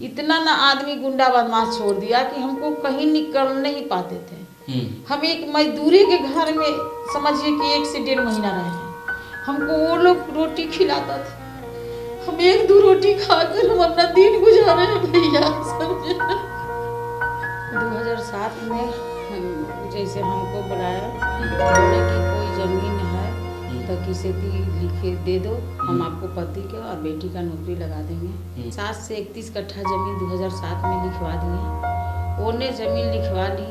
इतना ना आदमी गुंडा बदमाश छोड़ दिया कि हमको कहीं निकल नहीं पाते थे। हम एक मजदूरी के घर में समझिए कि 1 से 1.5 महीना रहे हैं। हमको वो लोग रोटी खिलाता था, हम 1-2 रोटी खाकर हम अपना दिन गुजारे हैं भैया। 2007 में जैसे हमको बुलाया, बोले कि कोई ज़मीन है तो किसी लिखे दे दो, हम आपको पति के और बेटी का नौकरी लगा देंगे। 7 से 31 कट्ठा ज़मीन 2007 में लिखवा दिए। उन्होंने ज़मीन लिखवा ली,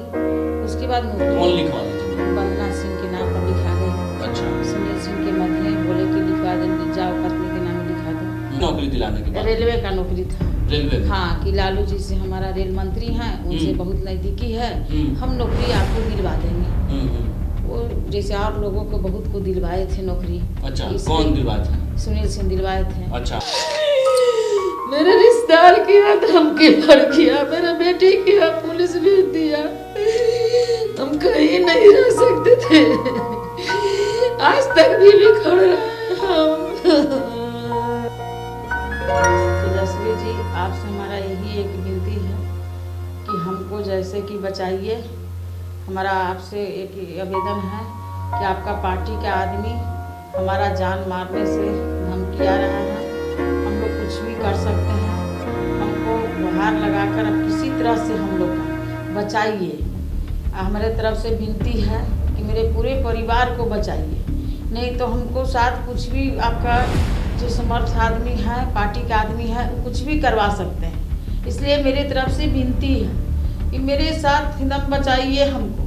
उसके बाद कौन लिखवा दी? वंदना सिंह के नाम पर लिखा गया। अच्छा। सुनील सिंह के मध्य बोले कि लिखवा देंगे, जाओ पत्नी के नाम लिखा दो। नौकरी दिलाने के बाद? रेलवे का नौकरी था। रेलवे? हाँ, कि लालू जी से हमारा रेल मंत्री हैं, उनसे बहुत नज़दीकी है, हम नौकरी आपको दिलवा देंगे। वो जैसे और लोगों को बहुत को दिलवाए थे नौकरी। अच्छा, कौन दिलवाए थे? सुनील सिंह दिलवाए थे। अच्छा। मेरे रिश्तेदार किया, धमकी भर किया, मेरे बेटे किया, पुलिस भेज दिया। हम कहीं नहीं रह सकते थे, आज तक भी खड़े रहे हम। तेजस्वी जी, आपसे हमारा यही एक विनती है कि हमको जैसे कि बचाइए। हमारा आपसे एक आवेदन है कि आपका पार्टी का आदमी हमारा जान मारने से धमकी आ रहा है, हम लोग कुछ भी कर सकते हैं, हमको गुहार लगाकर अब किसी तरह से हम लोग का बचाइए। हमारे तरफ से विनती है कि मेरे पूरे परिवार को बचाइए, नहीं तो हमको साथ कुछ भी आपका जो समर्थ आदमी है, पार्टी का आदमी है, कुछ भी करवा सकते हैं। इसलिए मेरे तरफ से विनती है कि मेरे साथ दम बचाइए हमको।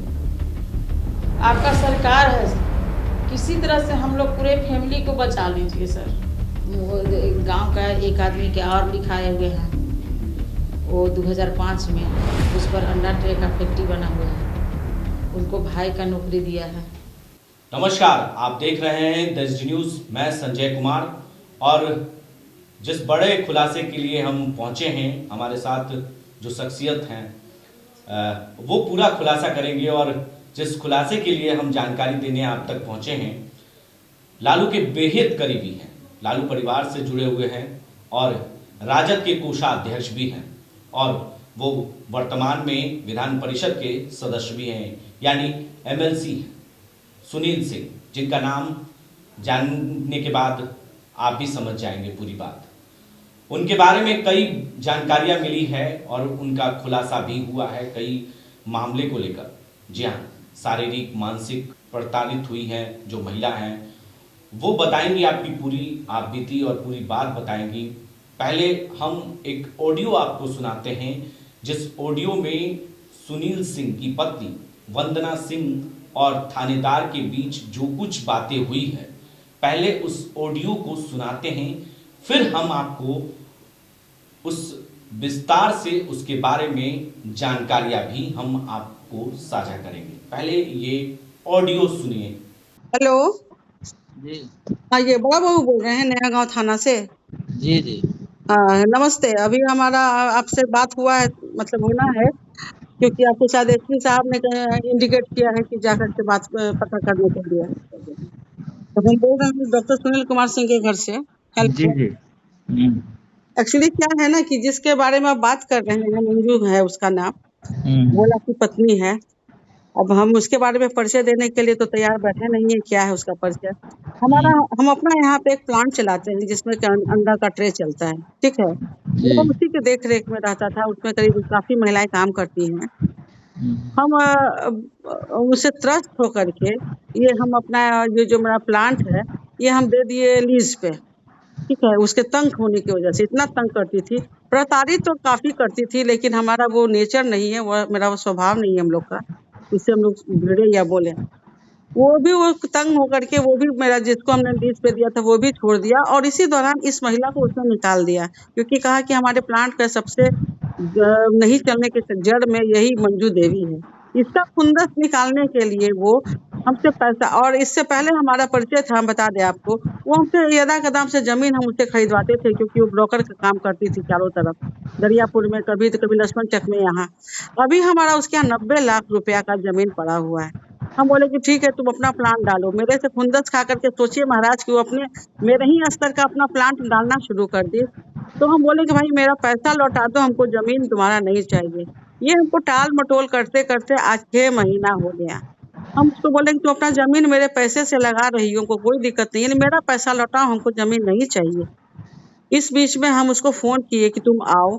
आपका सरकार है सर, किसी तरह से हम लोग पूरे फैमिली को बचा लीजिए सर। वो गांव का एक आदमी के और लिखाए हुए हैं, वो 2005 में उस पर अंडा ट्रे का फैक्ट्री बना हुआ है, उनको भाई का नौकरी दिया है। नमस्कार, आप देख रहे हैं देश न्यूज़। मैं संजय कुमार, और जिस बड़े खुलासे के लिए हम पहुंचे हैं, हमारे साथ जो शख्सियत हैं वो पूरा खुलासा करेंगे। और जिस खुलासे के लिए हम जानकारी देने आप तक पहुंचे हैं, लालू के बेहद करीबी हैं, लालू परिवार से जुड़े हुए हैं और राजद के कोषाध्यक्ष भी हैं, और वो वर्तमान में विधान परिषद के सदस्य भी हैं, यानी MLC सुनील सिंह, जिनका नाम जानने के बाद आप भी समझ जाएंगे पूरी बात। उनके बारे में कई जानकारियां मिली है और उनका खुलासा भी हुआ है कई मामले को लेकर। जी हाँ, शारीरिक मानसिक प्रताड़ित हुई हैं जो महिला हैं, वो बताएंगी आपकी पूरी आप बीती और पूरी बात बताएंगी। पहले हम एक ऑडियो आपको सुनाते हैं, जिस ऑडियो में सुनील सिंह की पत्नी वंदना सिंह और थानेदार के बीच जो कुछ बातें हुई है, पहले उस ऑडियो को सुनाते हैं, फिर हम आपको उस विस्तार से उसके बारे में जानकारियां भी हम आपको साझा करेंगे। पहले ये ऑडियो सुनिए। हेलो जी। हाँ, ये बड़ा बहू बोल रहे हैं नया गांव थाना से। जी जी। नमस्ते। अभी हमारा आपसे बात हुआ है, मतलब होना है, क्योंकि आपको शायद एसपी साहब ने इंडिकेट किया है कि जाकर के बात पता करने के लिए। तो हम बोल रहे हैं डॉक्टर सुनील कुमार सिंह के घर से। जी जी। एक्चुअली क्या है ना कि जिसके बारे में आप बात कर रहे हैं, मंजू है उसका नाम, भोला की पत्नी है। अब हम उसके बारे में परिचय देने के लिए तो तैयार बैठे नहीं है, क्या है उसका परिचय। हम अपना यहाँ पे एक प्लांट चलाते हैं जिसमें अंडा का ट्रे चलता है, ठीक है। वो उसी के देख रेख में रहता था, उसमें करीब काफी महिलाएं काम करती हैं। हम उसे त्रस्त होकर के ये हम अपना ये जो मेरा प्लांट है ये हम दे दिए लीज पे, ठीक है। उसके तंग होने की वजह से इतना तंग करती थी, प्रताड़ित तो काफी करती थी, लेकिन हमारा वो नेचर नहीं है, वो मेरा वो स्वभाव नहीं है हम लोग का, इससे हम लोग भिड़े या बोले। वो तंग होकर के वो भी मेरा जिसको हमने लीज पे दिया था वो भी छोड़ दिया, और इसी दौरान इस महिला को उसने निकाल दिया, क्योंकि कहा कि हमारे प्लांट का सबसे नहीं चलने के जड़ में यही मंजू देवी है। इसका खुंदस निकालने के लिए वो हमसे पैसा, और इससे पहले हमारा परिचय था, हम बता दें आपको, वो हमसे यदा कदम से जमीन हम उससे खरीदवाते थे, क्योंकि वो ब्रोकर का काम करती थी चारों तरफ, दरियापुर में कभी तो कभी लक्ष्मण चक में। यहाँ अभी हमारा उसके यहाँ 90 लाख रुपया का जमीन पड़ा हुआ है। हम बोले कि ठीक है, तुम अपना प्लांट डालो। मेरे से खुंदस खा करके सोचिए महाराज कि वो अपने मेरे ही स्तर का अपना प्लांट डालना शुरू कर दी। तो हम बोले कि भाई मेरा पैसा लौटा दो, हमको जमीन तुम्हारा नहीं चाहिए। ये हमको टाल मटोल करते करते आज 6 महीना हो गया। हम उसको बोले कि तुम अपना जमीन मेरे पैसे से लगा रही हो, हमको कोई दिक्कत नहीं है, मेरा पैसा लौटाओ, हमको जमीन नहीं चाहिए। इस बीच में हम उसको फोन किए कि तुम आओ,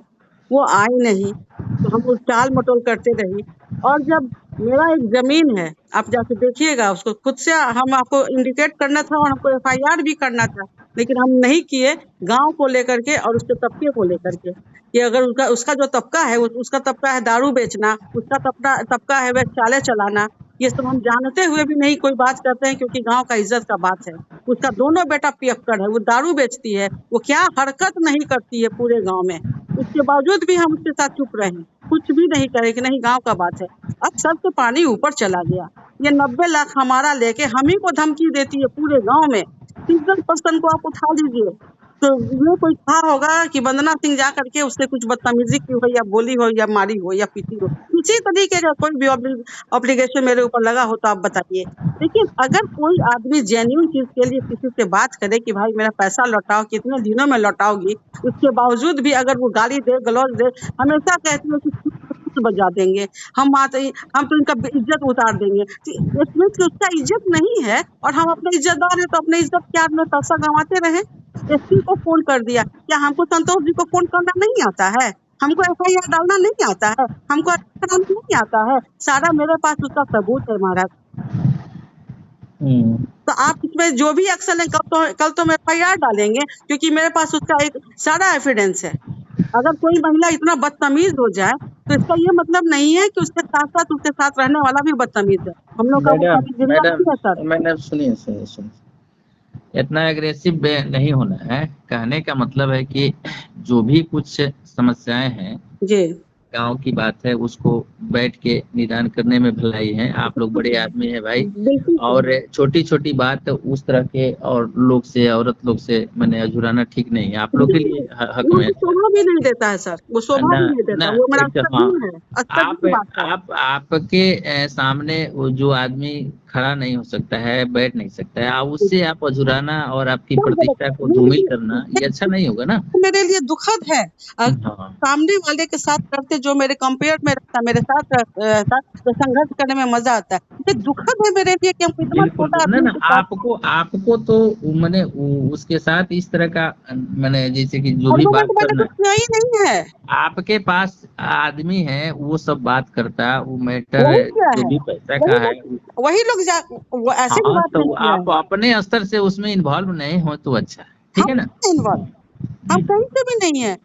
वो आए नहीं, तो हम उस टाल मटोल करते रही। और जब मेरा एक जमीन है, आप जाके देखिएगा उसको खुद से, हम आपको इंडिकेट करना था और हमको एफआईआर भी करना था, लेकिन हम नहीं किए, गांव को लेकर के और उसके तबके को लेकर के कि अगर उसका जो तबका है, उसका तबका है दारू बेचना, उसका तबका है वैश्यालय चलाना, ये सब हम जानते हुए भी नहीं कोई बात करते हैं, क्योंकि गांव का इज्जत का बात है। उसका दोनों बेटा पियक्कड़ है, वो दारू बेचती है, वो क्या हरकत नहीं करती है पूरे गांव में, उसके बावजूद भी हम उसके साथ चुप रहे, कुछ भी नहीं करे कि नहीं गांव का बात है। अब सर से पानी ऊपर चला गया, ये 90 लाख हमारा लेके हम ही को धमकी देती है पूरे गांव में। 30% को आप उठा लीजिए, तो ये कोई था होगा कि वंदना सिंह जा करके उससे कुछ बदतमीजी की हो, या बोली हो, या मारी हो, या पीटी हो, इसी तरीके का कोई भी ऑब्लिगेशन मेरे ऊपर लगा हो तो आप बताइए। लेकिन अगर कोई आदमी जेन्युइन चीज के लिए किसी से बात करे कि भाई मेरा पैसा लौटाओ, कितने दिनों में लौटाओगी, उसके बावजूद भी अगर वो गाली दे, गलौज दे, हमेशा कहती है कि बजा देंगे, हम तो इनका इज्जत उतार देंगे। इसमें उसका इज्जत नहीं है, और हम अपने इज्जतदार है तो अपने इज्जत के में पैसा गंवाते रहे। एसपी को फोन कर दिया, क्या हमको संतोष जी को फोन करना नहीं आता है? हमको एफआईआर डालना नहीं आता है? हमको कराना नहीं आता है? सारा मेरे पास उसका सबूत है महाराज। तो आप इसमें जो भी एक्शन है, कल तो हम एफआईआर डालेंगे, क्योंकि मेरे पास उसका एक सारा एविडेंस है। अगर कोई महिला इतना बदतमीज हो जाए तो इसका ये मतलब नहीं है कि उसके साथ रहने वाला भी बदतमीज है। हम लोग का मैडम सुनिए, इतना एग्रेसिव नहीं होना है। कहने का मतलब है कि जो भी कुछ समस्याएं हैं जी, गांव की बात है, उसको बैठ के निदान करने में भलाई है। आप लोग बड़े आदमी हैं भाई, और छोटी छोटी बात उस तरह के और लोग से, औरत लोग से मैंने अझुराना ठीक नहीं है। आप लोग के लिए हक में शोभा भी नहीं देता है सर, वो शोभा भी नहीं देता, वो मेरा आपके सामने जो आदमी खड़ा नहीं हो सकता है, बैठ नहीं सकता है, आप उससे आप अझुराना और आपकी प्रतिष्ठा को धूमिल करना, ये अच्छा नहीं होगा ना। मेरे लिए दुखद है। सामने वाले के साथ करते जो मेरे कंपेयर में रहता, मेरे साथ तो संघर्ष करने में मजा आता है। ये दुखद है मेरे लिए कि हम इतना छोटा ना आपको तो मैंने उसके साथ इस तरह का मैंने जैसे कि जो भी बात करना ही नहीं है, आपके पास आदमी है वो सब बात करता, वो मैटर है जो भी पैसा का है वही लोग वो ऐसे बात तो आप अपने स्तर से उसमें इन्वॉल्व नहीं हो तो अच्छा है, ठीक है ना। इन्वॉल्व हम कहीं से भी नहीं है,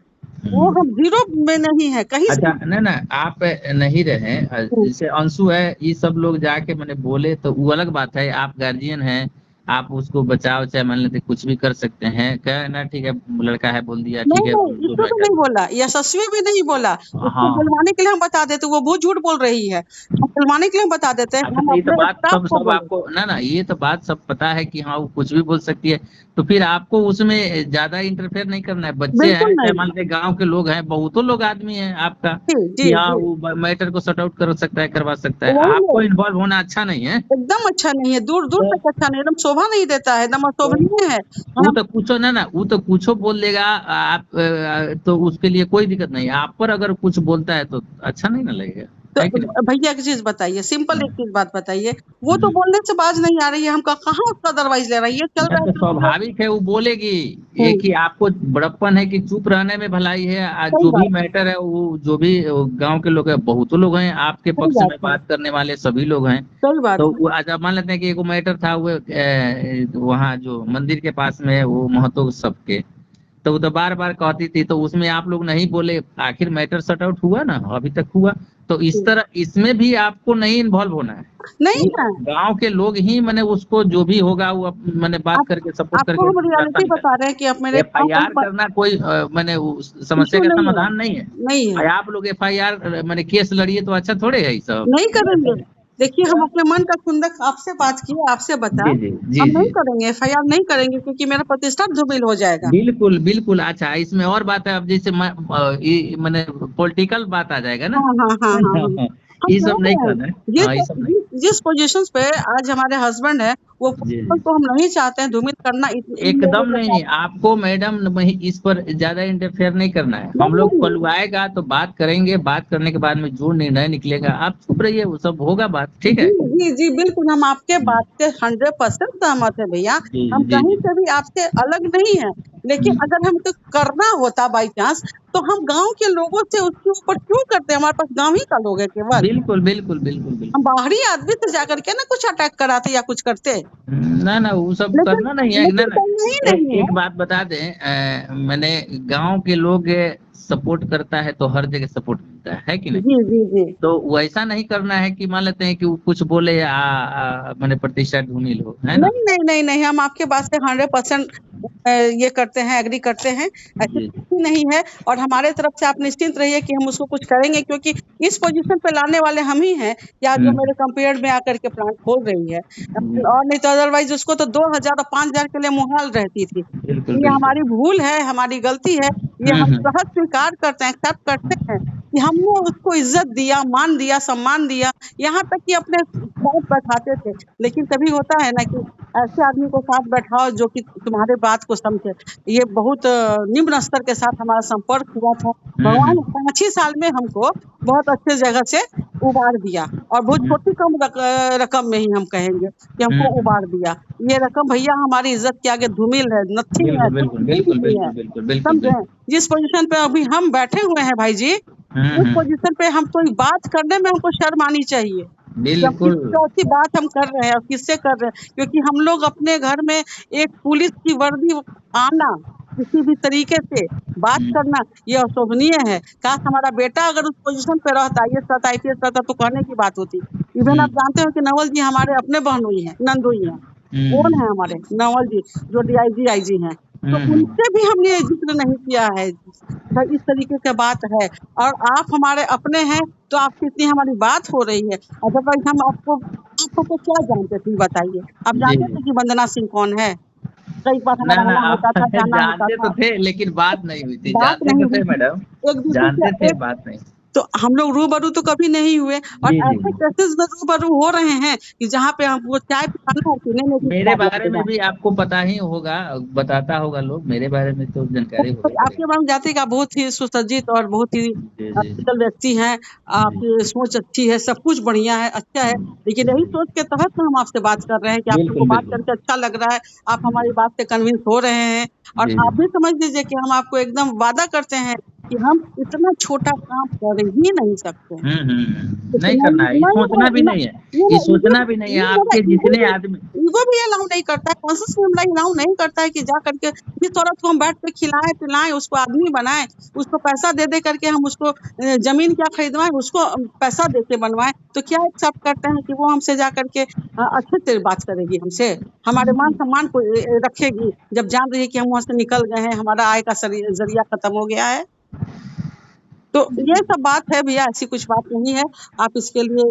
वो हम जीरो में नहीं है कहीं। अच्छा ना आप नहीं रहे, जैसे अंशु है, ये सब लोग जाके मैंने बोले तो वो अलग बात है। आप गार्जियन हैं, आप उसको बचाओ, चाहे मान लेते कुछ भी कर सकते हैं, क्या ना, ठीक है लड़का है बोल दिया, ठीक है। इसको तो नहीं बोला, यशस्वी भी नहीं बोला, उसको बुलवाने के लिए हम बता देते, वो बहुत झूठ बोल रही है, हम बुलवाने के लिए बता देते हैं। ये तो बात सब आपको ना ये तो बात सब पता है कि हाँ वो कुछ भी बोल सकती है, तो फिर आपको उसमें ज्यादा इंटरफेयर नहीं करना है। बच्चे हैं, मान लीजिए गांव के लोग हैं, बहुतों लोग आदमी हैं आपका, कि हाँ वो मैटर को सॉर्ट आउट कर सकता है, करवा सकता है। आपको इन्वॉल्व होना अच्छा नहीं है, एकदम अच्छा नहीं है, दूर दूर तक अच्छा नहीं, एकदम शोभा नहीं देता है, एकदम अशोभनीय है। वो तो पूछो ना वो तो कुछ बोल देगा आप, तो उसके लिए कोई दिक्कत नहीं। आप पर अगर कुछ बोलता है तो अच्छा नहीं ना लगेगा। तो भैया एक चीज बताइए, सिंपल एक चीज बात बताइए, वो तो बोलने से बाज नहीं आ रही है, हम कहाँ उसका दरवाइज ले रही है, चल रहा है स्वाभाविक है, वो बोलेगी। एक ही आपको बड़प्पन है कि चुप रहने में भलाई है। जो भी मैटर है, वो जो भी गांव के लोग हैं, बहुत लोग हैं आपके पक्ष में बात करने वाले, सभी लोग हैं। तो आज मान लेते हैं कि एक मैटर था वो वहाँ जो मंदिर के पास में वो महतो सबके, तो वो तो बार बार कहती थी, तो उसमें आप लोग नहीं बोले, आखिर मैटर सॉर्ट आउट हुआ ना, अभी तक हुआ। तो इस तरह इसमें भी आपको नहीं इन्वॉल्व होना है, नहीं गांव के लोग ही मैंने उसको जो भी होगा वो मैंने बात करके सपोर्ट करके बता रहे हैं कि आप मेरे एफआईआर करना कोई मैंने समस्या का समाधान नहीं है। आप लोग एफआईआर मैंने केस लड़िए तो अच्छा थोड़े है, सब नहीं करेंगे। देखिए हम अपने मन का खुंदक आपसे बात किए, आपसे बताएं, हम नहीं करेंगे, एफआईआर नहीं करेंगे, क्योंकि मेरा प्रतिष्ठा धूमिल हो जाएगा। बिल्कुल बिल्कुल। अच्छा इसमें और बात है, अब जैसे मैंने पॉलिटिकल बात आ जाएगा ना। हाँ। ये सब नहीं करना है। हाँ, ये सब नहीं। जिस पोजीशन पे आज हमारे हस्बैंड है वो जी पोजीशन जी, को हम नहीं चाहते हैं धूमिल करना इन लोगों एकदम के नहीं। साथ। आपको मैडम वही इस पर ज्यादा इंटरफेयर नहीं करना है। हम नहीं लोग नहीं, कल आएगा तो बात करेंगे, बात करने के बाद में जो निर्णय निकलेगा आप चुप रहिए, वो सब होगा बात, ठीक जी है। जी जी बिल्कुल, हम आपके बात से 100% सहमत है भैया। जी हम जी कहीं जी। से भी आपसे अलग नहीं है, लेकिन हम्म, अगर हमको करना होता बाई चांस तो हम गांव के लोगों से उसके ऊपर क्यों करते? हमारे पास गांव ही का लोग है केवल। बिल्कुल बिल्कुल बिल्कुल हम बिल्कुल। बाहरी आदमी से जाकर के ना कुछ अटैक कराते या कुछ करते, ना ना, वो सब लेकिन करना नहीं है। ना लेकिन ना, करना ही एक नहीं एक है। बात बता दें, मैंने गांव के लोग सपोर्ट करता है तो हर जगह सपोर्ट मिलता है कि नहीं। जी जी जी तो वैसा नहीं करना है कि मान लेते हैं कि वो कुछ बोले मैंने प्रतिष्ठा ढूंढी लो, है ना। नहीं नहीं नहीं नहीं, हम आपके बात से 100% ये करते हैं, एग्री करते हैं। ऐसी जी कुछ भी नहीं है, और हमारे तरफ से आप निश्चिंत रहिए कि हम उसको कुछ करेंगे, क्योंकि इस पोजीशन पे लाने वाले हम ही हैं, या जो मेरे कंपेयर में आकर के प्लांट खोल रही है। जी, और नहीं तो अदरवाइज उसको तो 2000 और 5000 के लिए मुहाल रहती थी। बिल्कुल ये बिल्कुल। हमारी भूल है, हमारी गलती है। ये हम हम्म। सहज स्वीकार करते हैं, एक्सेप्ट करते हैं कि हमने उसको इज्जत दिया, मान दिया, सम्मान दिया, यहाँ तक कि अपने साथ बैठाते थे। लेकिन कभी होता है ना कि ऐसे आदमी को साथ बैठाओ जो कि तुम्हारे बात को समझे। ये बहुत निम्न स्तर के साथ हमारा संपर्क हुआ था। भगवान हम्म। 5 ही साल में हमको बहुत अच्छे जगह से उबार दिया, और बहुत हम्म, छोटी कम रकम में ही हम कहेंगे कि हमको हम्म, उबार दिया। ये रकम भैया हमारी इज्जत के आगे धूमिल है, नथिंग है, बिल्कुल कुछ बिल्कुल भी बिल्कुल नहीं है। बिल्कुल बिल्कुल बिल्कुल समझे? बिल्कुल। जिस पोजीशन पे अभी हम बैठे हुए हैं भाई जी, उस हम्म, पोजीशन पे हम कोई बात करने में हमको शर्म आनी चाहिए कि हम किस बिल्कुल। चौथी बात हम कर रहे हैं और किससे कर रहे हैं, क्योंकि हम लोग अपने घर में एक पुलिस की वर्दी आना, किसी भी तरीके से बात हम्म, करना, ये अशोभनीय है। काश हमारा बेटा अगर उस पोजीशन पे रहता, आईएएस रहता, आईपीएस रहता, तो कहने की बात होती। इवन आप हम्म, जानते हो कि नवल जी हमारे अपने बहनोई हैं, नंदोई हैं। कौन हम्म, है हमारे नवल जी, जो डीआईजी आईजी हैं। तो हम्म। उनसे भी हमने जिक्र नहीं किया है। तो इस तरीके की बात है, और आप हमारे अपने हैं, तो आपसे इतनी हमारी बात हो रही है। अदरवाइज हम आपको तो क्या जानते थे बताइए? आप जी जानते जी। थे कि वंदना सिंह कौन है? कई बार ना हमारा ना, आना आप होता था, जाना होता जानते तो था, थे लेकिन बात नहीं हुई थी। बात जानते नहीं तो हुई थे थी मैडम, एक दूसरे जानते से। थे, बात नहीं। तो हम लोग रूबरू तो कभी नहीं हुए, और जी जी ऐसे जी। केसेस में रूबरू हो रहे हैं कि जहाँ पे हमको चाय पिलाना है, पीने में भी मेरे खिला बारे में दीजिएगा। भी आपको पता ही होगा, बताता होगा लोग, मेरे बारे में तो जानकारी होगा करेंगे। आपके बारे में जानते हैं कि आप बहुत ही सुसज्जित और बहुत ही जी जी जी कुशल व्यक्ति हैं। जी। आपकी सोच अच्छी है, सब कुछ बढ़िया है, अच्छा है। लेकिन यही जी, सोच के तहत ना हम आपसे बात कर रहे हैं कि आपको बिल्कुल बात बिल्कुल। करके अच्छा लग रहा है, आप हमारी जी बात से कन्विंस हो रहे हैं। और जी आप भी समझ लीजिए कि हम आपको एकदम वादा करते हैं कि हम इतना छोटा काम कर ही नहीं सकते। नहीं करना है, ये सोचना भी नहीं है। ये सोचना भी नहीं है आपके जितने आदमी। ईगो भी अलाउ नहीं करता है, कॉन्शियस भी अलाउ नहीं करता है कि जा करके जिस औरत को हम बैठ के खिलाएं पिलाएं, उसको आदमी बनाएं, उसको पैसा दे दे करके हम उसको जमीन क्या खरीदवाएं, उसको पैसा दे के बनवाएं, तो क्या एक्सेप्ट करते हैं कि वो हमसे जा करके अच्छे से बात करेगी, हमसे हमारे मान सम्मान को रखेगी, जब जान रही है कि हम वहां से निकल गए हैं, हमारा आय का जरिया खत्म हो गया है। तो ये सब बात है भैया, ऐसी कुछ बात नहीं है। आप इसके लिए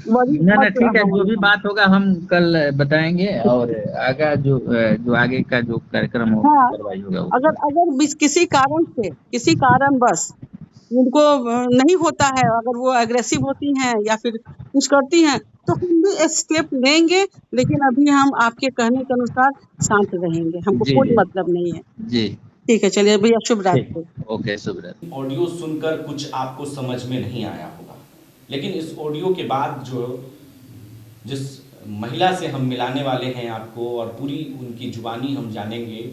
वरी ना ना, मत ठीक है, जो भी हाँ बात होगा हम कल बताएंगे, और आगे जो आगे का जो कार्यक्रम हो हाँ, कार्रवाई होगा अगर उसका। अगर किसी कारण से, किसी कारण बस उनको नहीं होता है, अगर वो एग्रेसिव होती हैं या फिर कुछ करती हैं, तो हम भी स्टेप लेंगे। लेकिन अभी हम आपके कहने के अनुसार शांत रहेंगे, हमको जी कोई जी मतलब नहीं है। जी। ठीक है, चलिए भैया, शुभ ठीक, रात्रि। ओके, शुभ रात्रि। ऑडियो सुनकर कुछ आपको समझ में नहीं आया होगा, लेकिन इस ऑडियो के बाद जो जिस महिला से हम मिलाने वाले हैं आपको, और पूरी उनकी जुबानी हम जानेंगे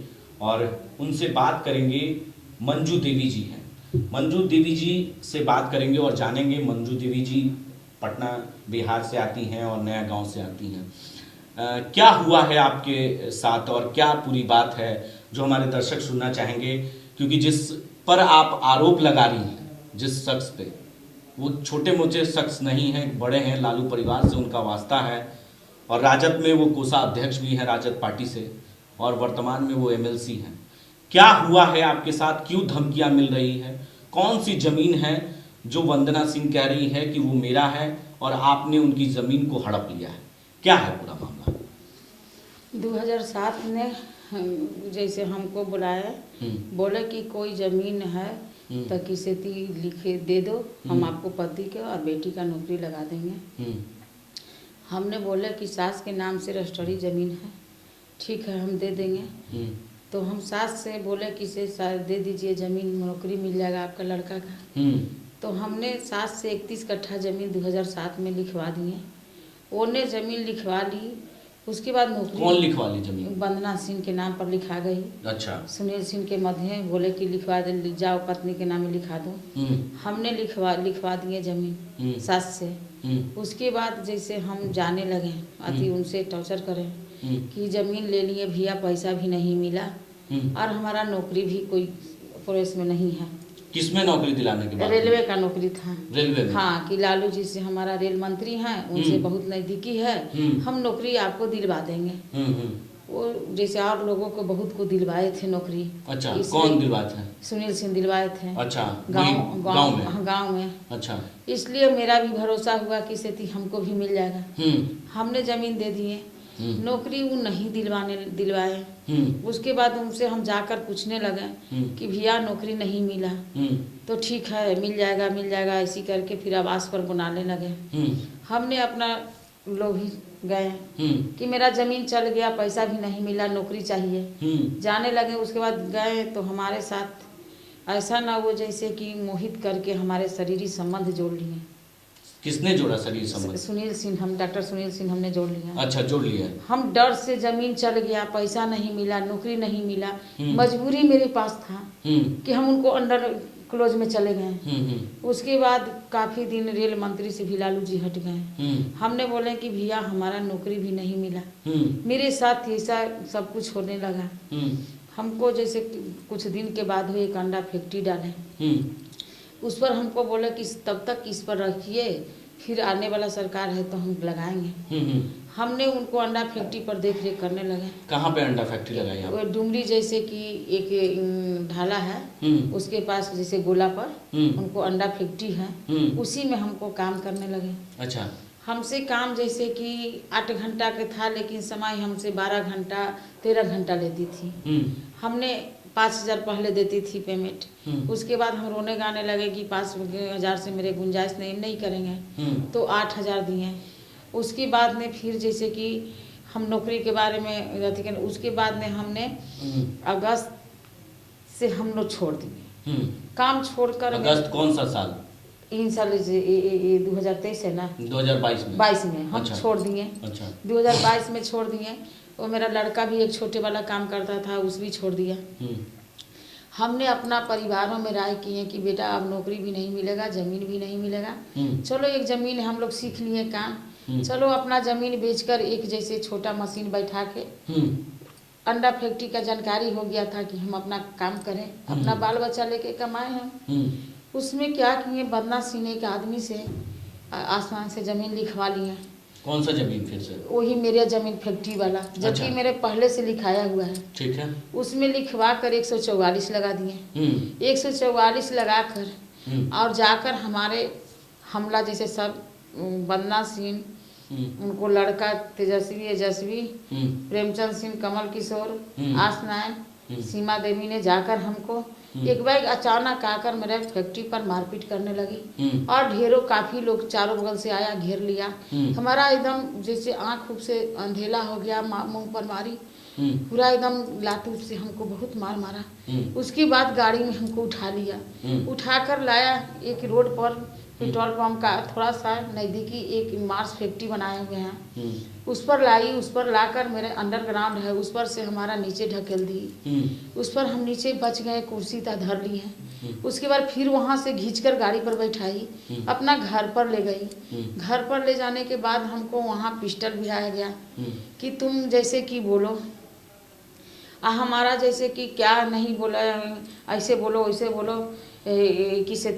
और उनसे बात करेंगे, मंजू देवी जी हैं। मंजू देवी जी से बात करेंगे और जानेंगे। मंजू देवी जी पटना बिहार से आती हैं और नया गांव से आती हैं। क्या हुआ है आपके साथ और क्या पूरी बात है जो हमारे दर्शक सुनना चाहेंगे, क्योंकि जिस पर आप आरोप लगा रही हैं, जिस शख्स पे, वो छोटे मोटे शख्स नहीं हैं, बड़े हैं, लालू परिवार से उनका वास्ता है, और राजद में वो कोषाध्यक्ष भी हैं राजद पार्टी से, और वर्तमान में वो एमएलसी हैं। क्या हुआ है आपके साथ, क्यों धमकियां मिल रही है, कौन सी जमीन है जो वंदना सिंह कह रही है कि वो मेरा है और आपने उनकी जमीन को हड़प लिया है, क्या है पूरा मामला? 2007 में जैसे हमको बुलाए, बोले कि कोई ज़मीन है तो किसे ती लिखे दे दो, हम आपको पति के और बेटी का नौकरी लगा देंगे। हमने बोले कि सास के नाम से रजिस्ट्री ज़मीन है, ठीक है हम दे देंगे। तो हम सास से बोले कि से दे दीजिए ज़मीन, नौकरी मिल जाएगा आपका लड़का का। तो हमने सास से 31 कट्ठा ज़मीन 2007 में लिखवा दिए। उन्होंने ज़मीन लिखवा ली, उसके बाद नौकरी। कौन लिखवा ली ज़मीन? वंदना सिंह के नाम पर लिखा गई। अच्छा। सुनील सिंह के मध्य बोले कि लिखवा दे, जाओ पत्नी के नाम लिखा दो। हमने लिखवा दिए ज़मीन सास से। उसके बाद जैसे हम जाने लगे अति उनसे टॉर्चर करें कि ज़मीन ले लिए भैया, पैसा भी नहीं मिला और हमारा नौकरी भी कोई प्रेस में नहीं है। किसमें नौकरी दिलाने के बाद? रेलवे का नौकरी था। रेलवे में? हाँ, कि लालू जी से हमारा रेल मंत्री हैं, उनसे बहुत नज़दीकी है, हम नौकरी आपको दिलवा देंगे। वो जैसे और लोगों को बहुत को दिलवाए थे नौकरी। अच्छा, कौन दिलवाए थे? सुनील सिंह दिलवाए थे। अच्छा, गाँव में। अच्छा, इसलिए मेरा भी भरोसा हुआ कि सेती हमको भी मिल जाएगा। हमने ज़मीन दे दिए, नौकरी वो नहीं दिलवाए। उसके बाद उनसे हम जाकर पूछने लगे कि भैया नौकरी नहीं मिला। तो ठीक है मिल जाएगा ऐसी करके फिर आवास पर बुलाने लगे। हमने अपना लोभी गए कि मेरा ज़मीन चल गया, पैसा भी नहीं मिला, नौकरी चाहिए। जाने लगे, उसके बाद गए तो हमारे साथ ऐसा ना वो जैसे कि मोहित करके हमारे शरीरी संबंध जोड़ लिए। किसने जोड़ा शरीर संबंध? सुनील सिंह, हम डॉक्टर सुनील सिंह हमने जोड़ लिया। अच्छा, जोड़ लिया। हम डर से ज़मीन चल गया, पैसा नहीं मिला, नौकरी नहीं मिला, मजबूरी मेरे पास था कि हम उनको अंडर क्लोज में चले गए। उसके बाद काफ़ी दिन रेल मंत्री से भी लालू जी हट गए। हमने बोले कि भैया हमारा नौकरी भी नहीं मिला, मेरे साथ ऐसा सब कुछ होने लगा। हमको जैसे कुछ दिन के बाद वो एक अंडा फैक्ट्री डाले, उस पर हमको बोले कि तब तक इस पर रखिए, फिर आने वाला सरकार है तो हम लगाएंगे। हमने उनको अंडा फैक्ट्री पर देख रेख करने लगे। कहाँ पे अंडा फैक्ट्री लगाई आप? वो डुमरी जैसे कि एक ढाला है, उसके पास जैसे गोला पर उनको अंडा फैक्ट्री है, उसी में हमको काम करने लगे। अच्छा। हमसे काम जैसे कि 8 घंटा का था, लेकिन समय हमसे 12 घंटा 13 घंटा लेती थी। हमने 5,000 पहले देती थी पेमेंट। उसके बाद हम रोने गाने लगे कि 5,000 से मेरे गुंजाइश नहीं करेंगे, तो 8,000 दिए। उसके बाद में फिर जैसे कि हम नौकरी के बारे में उसके बाद में हमने अगस्त से हम लोग छोड़ दिए काम, छोड़कर। अगस्त कौन सा साल? इन साल 2023 है ना, 2022 में हम अच्छा। छोड़ दिए। अच्छा। 2022 में छोड़ दिए। वो मेरा लड़का भी एक छोटे वाला काम करता था, उस भी छोड़ दिया। हमने अपना परिवारों में राय किए कि बेटा अब नौकरी भी नहीं मिलेगा, ज़मीन भी नहीं मिलेगा, चलो एक ज़मीन हम लोग सीख लिए काम, चलो अपना ज़मीन बेचकर एक जैसे छोटा मशीन बैठा के अंडा फैक्ट्री का जानकारी हो गया था कि हम अपना काम करें, अपना बाल बच्चा लेके कमाए हम। उसमें क्या किए, वंदना सिंह एक आदमी से आसमान से ज़मीन लिखवा लिए। कौन सा ज़मीन फिर से? वही मेरा ज़मीन फैक्ट्री वाला, जबकि अच्छा। मेरे पहले से लिखाया हुआ है। ठीक है। उसमें लिखवा कर 144 लगा दिए। 144 लगा कर और जाकर हमारे हमला जैसे सब वंदना सिंह, उनको लड़का तेजस्वी, प्रेमचंद सिंह, कमल किशोर, आसनायन, सीमा देवी ने जाकर हमको एक बार अचानक आकर मेरे फैक्ट्री पर मारपीट करने लगी और ढेरों काफी लोग चारों बगल से आया, घेर लिया। हमारा एकदम जैसे आँख से अंधेला हो गया, मुंह पर मारी, पूरा एकदम लातू से हमको बहुत मार मारा। उसके बाद गाड़ी में हमको उठा लिया, उठाकर लाया एक रोड पर पेट्रोल पंप का थोड़ा सा नज़दीकी एक मार्स फैक्ट्री बनाए हुए हैं, उस पर लाई। उस पर लाकर मेरे अंडरग्राउंड है, उस पर से हमारा नीचे ढकेल दी। उस पर हम नीचे बच गए, कुर्सी तक धर ली है। उसके बाद फिर वहाँ से खींचकर गाड़ी पर बैठाई, अपना घर पर ले गई। घर पर ले जाने के बाद हमको वहाँ पिस्टल भी आया गया कि तुम जैसे कि बोलो, हमारा जैसे कि क्या नहीं बोला, ऐसे बोलो वैसे बोलो, किसी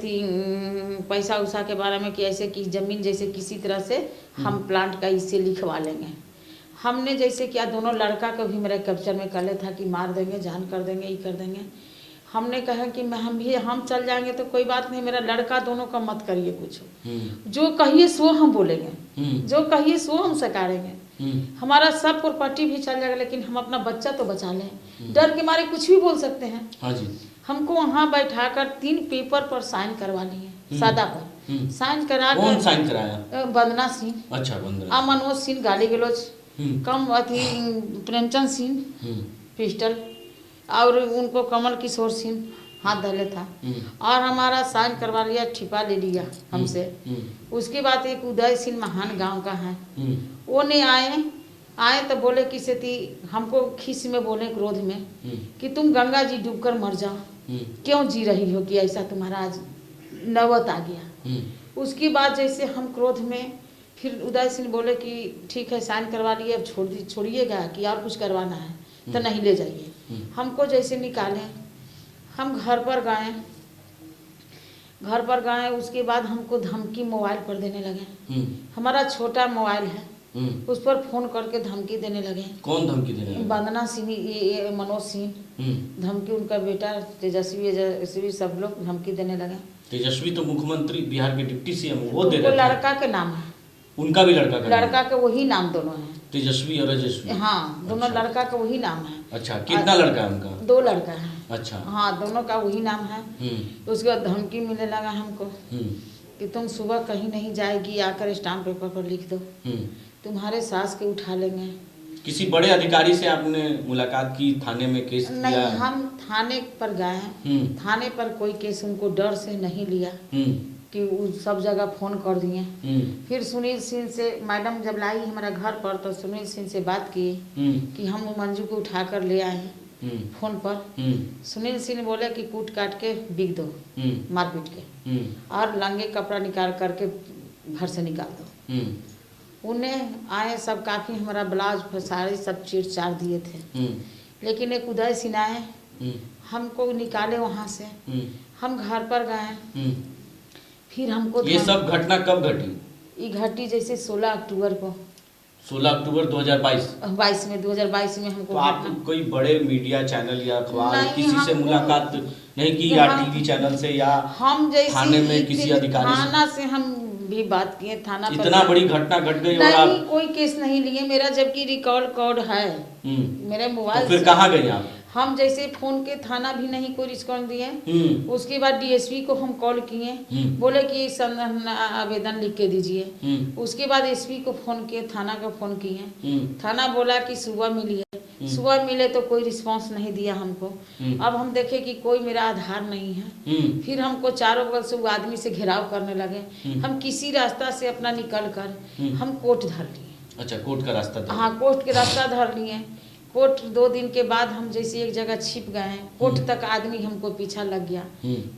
पैसा उसा के बारे में कि ऐसे कि ज़मीन जैसे किसी तरह से हम प्लांट का इससे लिखवा लेंगे। हमने जैसे किया, दोनों लड़का को भी मेरे कैप्चर में कर ले था कि मार देंगे, जान कर देंगे, ये कर देंगे। हमने कहा कि हम चल जाएंगे तो कोई बात नहीं, मेरा लड़का दोनों का मत करिए कुछ, जो कहिए सो हम बोलेंगे, जो कहिए सो हम सकारेंगे। हमारा सब प्रॉपर्टी भी चल जाएगा, लेकिन हम अपना बच्चा तो बचा लें, डर के मारे कुछ भी बोल सकते हैं। हाँ जी। हमको वहाँ बैठाकर 3 पेपर पर साइन करवा लिए, सादा पर साइन करा कर। कौन साइन कराया? वंदना सिंह, अच्छा वंदना, मनोज सिंह गाली गलोच, कम अथी प्रेमचंद सिंह पिस्टल, और उनको कमल किशोर सिंह हाथ धले था, और हमारा साइन करवा लिया, ठिपा ले लिया हमसे। उसके बाद एक उदय सिंह महान गांव का है, वो नहीं आए तो बोले कि सेती हमको खीस में बोले, क्रोध में, कि तुम गंगा जी डूबकर मर जाओ, क्यों जी रही हो, कि ऐसा तुम्हारा आज नौबत आ गया। उसके बाद जैसे हम क्रोध में, फिर उदय सिंह बोले कि ठीक है साइन करवा लिए, अब छोड़िएगा कि और कुछ करवाना है तो नहीं ले जाइए। हमको जैसे निकाले, हम घर पर गए। उसके बाद हमको धमकी मोबाइल पर देने लगे। हमारा छोटा मोबाइल है, उस पर फोन करके धमकी देने लगे। कौन धमकी देने लगे? वंदना सिंह, ये मनोज सिंह, धमकी, उनका बेटा तेजस्वी सब लोग धमकी देने लगे। तेजस्वी तो मुख्यमंत्री बिहार के डिप्टी सीएम, वो दे रहे थे। लड़का के नाम है, उनका भी लड़का का वही नाम दोनों है, तेजस्वी और रजस्वी। हाँ, दोनों अच्छा। लड़का का वही नाम है। अच्छा, कितना लड़का है उनका? 2 लड़का है। अच्छा, हाँ, दोनों का वही नाम है। उसके बाद धमकी मिलने लगा हमको कि तुम सुबह कहीं नहीं जाएगी, आकर स्टाम्प पेपर पर लिख दो, तुम्हारे सास के उठा लेंगे। किसी बड़े अधिकारी से आपने मुलाकात की, थाने में केस किया? नहीं, हम थाने पर गए, थाने पर कोई केस उनको डर से नहीं लिया, कि वो सब जगह फोन कर दिए। फिर सुनील सिंह से मैडम जब लाई हमारा घर पर, तो सुनील सिंह से बात की कि हम मंजू को उठा कर ले आए फोन पर। सुनील सिंह बोले कि कूट काट के बिक दो, मार पीट के, और लंगे कपड़ा निकाल करके घर से निकाल दो। उन्हें आए सब, काफी हमारा ब्लाउज साड़ी सब चीर चार दिए थे। लेकिन एक उदय सिंह आए, हमको निकाले वहाँ से। हम घर पर गए, फिर हमको ये सब घटना कब घटी? ये घटी जैसे 16 अक्टूबर को, 16 अक्टूबर 2022 में 2022 में हमको। तो आप कोई बड़े मीडिया चैनल या अखबार किसी से मुलाकात नहीं की, या टीवी चैनल से, या हम जैसे थाने में किसी अधिकारी से? थाना से हम भी बात किए, थाना पर। इतना बड़ी घटना घट गई और आप कोई केस नहीं लिए मेरा, जबकि रिकॉर्ड कोड है मेरे मोबाइल। तो फिर कहाँ गए आप? हम जैसे फोन के थाना भी नहीं कोई रिस्पॉन्स दिए। उसके बाद डीएसपी को हम कॉल किए, बोले कि आवेदन लिख के दीजिए। उसके बाद एसपी को फोन किए, थाना को फोन किए, थाना बोला कि सुबह मिली है। सुबह मिले तो कोई रिस्पांस नहीं दिया हमको। अब हम देखे कि कोई मेरा आधार नहीं है। फिर हमको चारों बगल से वो आदमी से घेराव करने लगे। हम किसी रास्ता से अपना निकल कर हम कोर्ट धर लिए। अच्छा, कोर्ट का रास्ता था? हाँ, कोर्ट के रास्ता धर लिए। कोर्ट 2 दिन के बाद हम जैसे एक जगह छिप गए, कोर्ट तक आदमी हमको पीछा लग गया।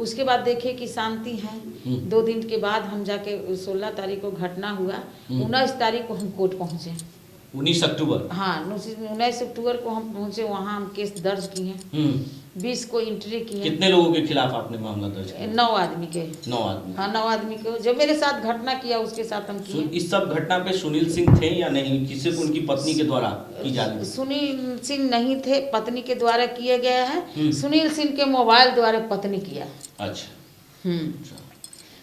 उसके बाद देखे कि शांति है। 2 दिन के बाद हम जाके 16 तारीख को घटना हुआ, 19 तारीख को हम कोर्ट पहुँचे। 19 अक्टूबर? हाँ, 19 अक्टूबर को हम पहुँचे, वहाँ हम केस दर्ज किए, 20 को एंट्री किए। कितने लोगों के खिलाफ आपने मामला दर्ज किया? 9 आदमी के। 9 आदमी? हाँ, 9 आदमी के, जो मेरे साथ घटना किया उसके साथ हम किए। इस सब घटना पे सुनील सिंह थे या नहीं? किसी को उनकी पत्नी के द्वारा की जा रही? सुनील सिंह नहीं थे, पत्नी के द्वारा किया गया है। सुनील सिंह के मोबाइल द्वारा पत्नी किया। अच्छा।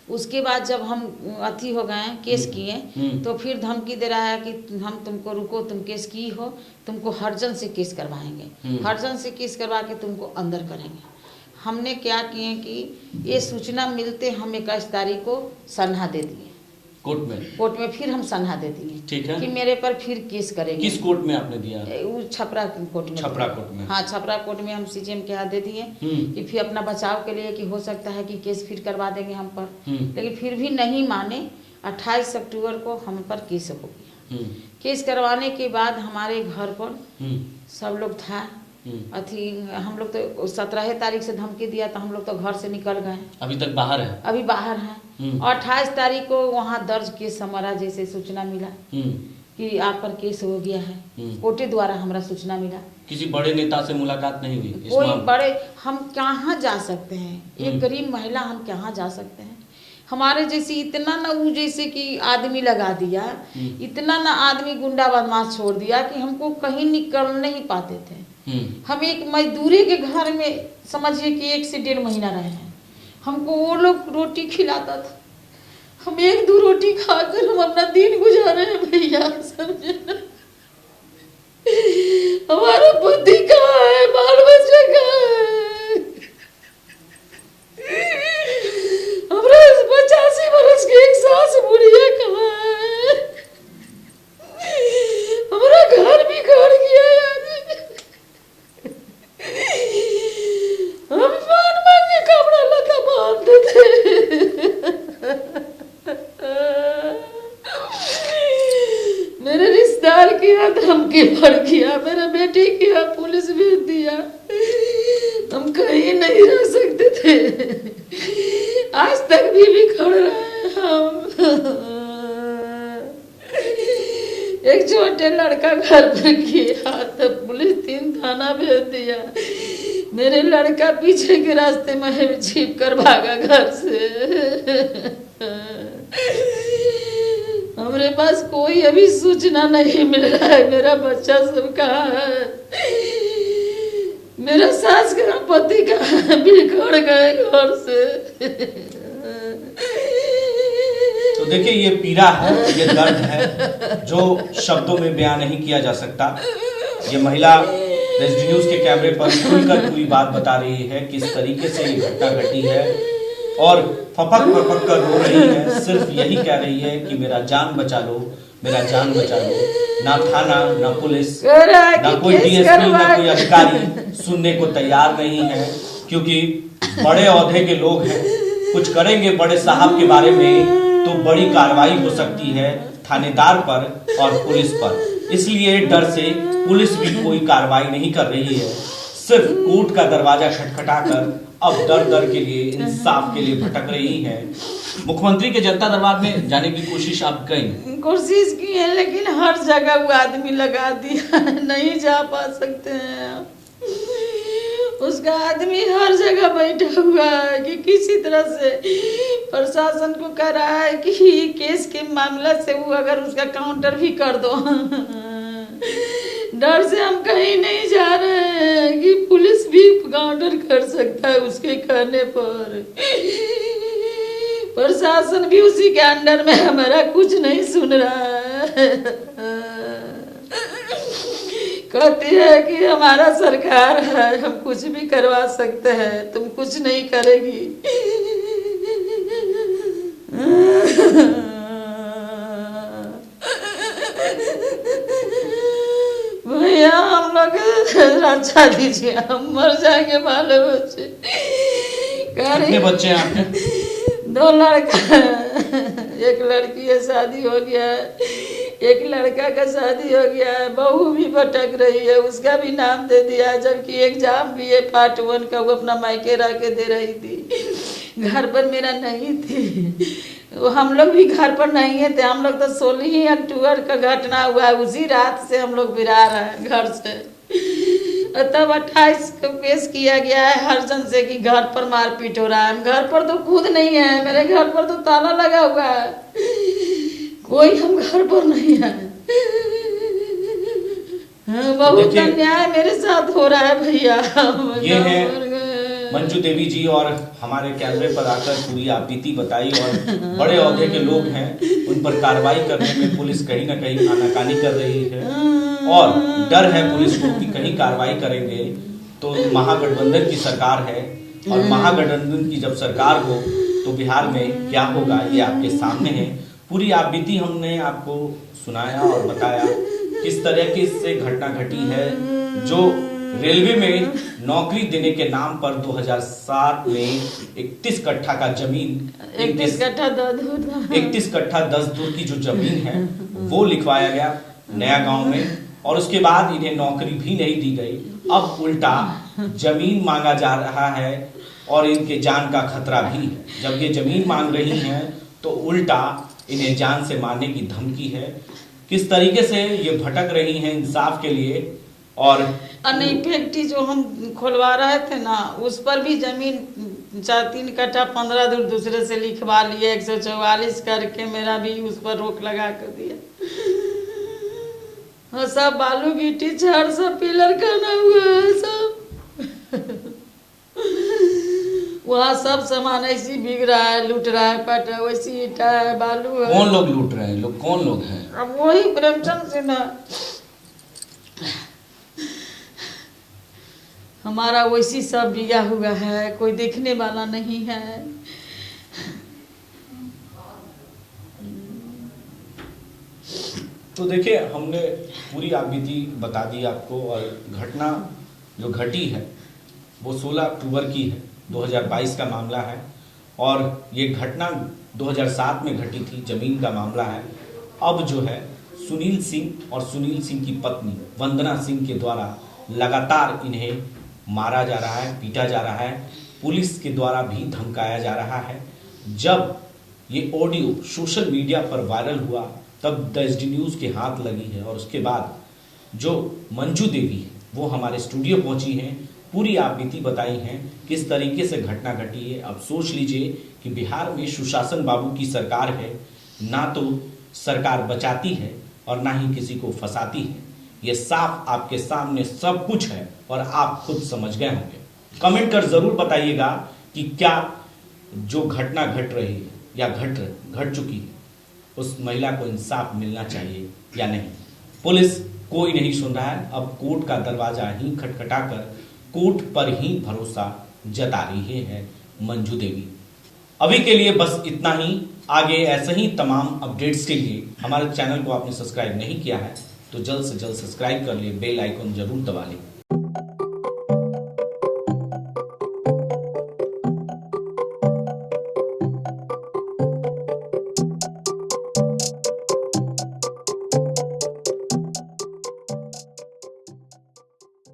उसके बाद जब हम अथी हो गए, केस किए, तो फिर धमकी दे रहा है कि हम तुमको रुको, तुम केस की हो, तुमको हर्जन से केस करवाएंगे, हर्जन से केस करवा के तुमको अंदर करेंगे। हमने क्या किए कि ये सूचना मिलते हम 21 तारीख को सन्हा दे दिए कोर्ट में। फिर हम सन्हा दे दिए, ठीक है, कि मेरे पर फिर केस करेंगे। किस कोर्ट में आपने दिया? छपरा कोर्ट में। छपरा कोर्ट में? हाँ, छपरा कोर्ट में हम सीजेएम के हाथ दे दिए कि फिर अपना बचाव के लिए कि हो सकता है कि केस फिर करवा देंगे हम पर। लेकिन फिर भी नहीं माने। 28 अक्टूबर को हम पर केस हो गया। केस करवाने के बाद हमारे घर पर सब लोग था। अथी हम लोग तो 17 तारीख से धमकी दिया, तो हम लोग तो घर से निकल गए। अभी तक बाहर है? अभी बाहर हैं। और 28 तारीख को वहाँ दर्ज केस हमारा जैसे सूचना मिला कि आप पर केस हो गया है, कोर्ट द्वारा हमारा सूचना मिला। किसी बड़े नेता से मुलाकात नहीं हुई? कोई बड़े, हम कहाँ जा सकते हैं? एक गरीब महिला, हम कहाँ जा सकते हैं? हमारे जैसे इतना ना वो जैसे कि आदमी लगा दिया, इतना ना आदमी गुंडा बदमाश छोड़ दिया कि हमको कहीं निकल नहीं पाते थे। हम एक मजदूरी के घर में समझिए कि 1 से 1.5 महीना रहे हैं। हमको वो लोग रोटी खिलाता था, हम 1-2 रोटी खाकर हम अपना दिन गुजारे हैं भैया, समझे ना? हमारा बुद्धि कहाँ है, बाल बच्चे कहाँ है? के भर किया, मेरा बेटी किया, पुलिस भेज दिया। हम कहीं नहीं रह सकते थे, आज तक भी बिखर रहे हैं हम। एक छोटे लड़का घर पर किया तो पुलिस 3 थाना भेज दिया। मेरे लड़का पीछे के रास्ते में छिप कर भागा घर से। हमारे पास कोई अभी सूचना नहीं मिल रहा है, मेरा बच्चा सब कहाँ है, मेरा सास का पति कहाँ, बिखर गए घर से। तो देखिए ये पीड़ा है, ये दर्द है जो शब्दों में बयान नहीं किया जा सकता। ये महिला एसडी न्यूज के कैमरे पर खुलकर पूरी बात बता रही है किस तरीके से ये घटना घटी है और फपक कर रो रही है। सिर्फ यही कह रही है कि मेरा जान बचा लो, मेरा जान बचा लो। ना थाना, ना पुलिस, ना कोई डीएसपी, ना कोई अधिकारी सुनने को तैयार नहीं है, क्योंकि बड़े ओहदे के लोग हैं, कुछ करेंगे बड़े साहब के बारे में तो बड़ी कार्रवाई हो सकती है थानेदार पर और पुलिस पर। इसलिए डर से पुलिस भी कोई कार्रवाई नहीं कर रही है, सिर्फ कोर्ट का दरवाजा खटखटाकर अब दर के लिए, इंसाफ के लिए भटक रही है। मुख्यमंत्री के जनता दरबार में जाने की कोशिश आप करेंगे? कोशिश की है, लेकिन हर जगह वो आदमी लगा दिया, नहीं जा पा सकते हैं। उसका आदमी हर जगह बैठा हुआ है कि किसी तरह से प्रशासन को कह रहा है कि केस के मामला से वो अगर उसका काउंटर भी कर दो। डर से हम कहीं नहीं जा रहे हैं कि पुलिस भी काउंटर कर सकता है उसके कहने पर। प्रशासन भी उसी के अंडर में, हमारा कुछ नहीं सुन रहा है। कहती है कि हमारा सरकार है, हम कुछ भी करवा सकते हैं, तुम कुछ नहीं करेगी। भैया हम लोग रक्षा दीजिए, हम मर जाएंगे बाल बच्चे। कितने बच्चे हैं आपके? 2 लड़का, एक लड़की है, शादी हो गया है, एक लड़का का शादी हो गया है, बहू भी भटक रही है, उसका भी नाम दे दिया, जबकि एग्जाम भी है पार्ट 1 का, वो अपना मायके रह के दे रही थी। घर पर मेरा नहीं थी, हम लोग भी घर पर नहीं है थे। हम लोग तो 16 अक्टूबर का घटना हुआ है, उसी रात से हम लोग बिरार हैं घर से। तब 28 को पेश किया गया है हरजन से कि घर पर मारपीट हो रहा है। घर पर तो खुद नहीं है, मेरे घर पर तो ताला लगा हुआ है, कोई हम घर पर नहीं है। बहुत अन्याय मेरे साथ हो रहा है भैया। ये है मंजू देवी जी, और हमारे कैमरे पर आकर पूरी आपबीती बताई। और बड़े ओहदे के लोग हैं, उन पर कार्रवाई करने में पुलिस कहीं ना कहीं आनाकानी कर रही है और डर है पुलिस को कि कहीं कार्रवाई करेंगे तो महागठबंधन की सरकार है, और महागठबंधन की जब सरकार हो तो बिहार में क्या होगा ये आपके सामने है। पूरी आपबीती हमने आपको सुनाया और बताया किस तरह की इससे घटना घटी है, जो रेलवे में नौकरी देने के नाम पर 2007 में 31 कट्ठा का जमीन, 31 कट्ठा 10 दूर की जो जमीन है वो लिखवाया गया नया गांव में, और उसके बाद इन्हें नौकरी भी नहीं दी गई। अब उल्टा जमीन मांगा जा रहा है और इनके जान का खतरा भी है। जब ये जमीन मांग रही हैं तो उल्टा इन्हें जान से मारने की धमकी है। किस तरीके से ये भटक रही हैं इंसाफ के लिए। और नहीं, फैक्ट्री जो हम खोलवा रहे थे ना, उस पर भी जमीन 3 कट्ठा 15 दूर दूसरे से लिखवा लिए, 144 करके मेरा भी उस पर रोक लगा कर दिया। हाँ, सब बालू गिट्टी छड़ सब पिलर करना हुआ है सब। वहाँ सब सामान ऐसी बिक रहा है, लूट रहा है, पट रहा है, वैसी ईटा है, बालू है। कौन लोग लूट रहे हैं? लोग कौन लोग हैं? अब वही प्रेमचंद सिन्हा, हमारा वैसी सब बिया हुआ है, कोई देखने वाला नहीं है। तो देखिए हमने पूरी आपबीती बता दी आपको, और घटना जो घटी है वो 16 अक्टूबर की है, 2022 का मामला है। और ये घटना 2007 में घटी थी, जमीन का मामला है। अब जो है सुनील सिंह और सुनील सिंह की पत्नी वंदना सिंह के द्वारा लगातार इन्हें मारा जा रहा है, पीटा जा रहा है, पुलिस के द्वारा भी धमकाया जा रहा है। जब ये ऑडियो सोशल मीडिया पर वायरल हुआ तब द एसडी न्यूज़ के हाथ लगी है और उसके बाद जो मंजू देवी है वो हमारे स्टूडियो पहुंची हैं, पूरी आप बीती बताई हैं, किस तरीके से घटना घटी है। अब सोच लीजिए कि बिहार में सुशासन बाबू की सरकार है, ना तो सरकार बचाती है और ना ही किसी को फंसाती है। ये साफ आपके सामने सब कुछ है और आप खुद समझ गए होंगे। कमेंट कर जरूर बताइएगा कि क्या जो घटना घट रही है या घट चुकी है उस महिला को इंसाफ मिलना चाहिए या नहीं। पुलिस कोई नहीं सुन रहा है, अब कोर्ट का दरवाजा ही खटखटाकर कोर्ट पर ही भरोसा जता रही है मंजू देवी। अभी के लिए बस इतना ही। आगे ऐसे ही तमाम अपडेट्स के लिए हमारे चैनल को आपने सब्सक्राइब नहीं किया है तो जल्द से जल्द सब्सक्राइब कर लिए, बेल आइकन जरूर दबा लें।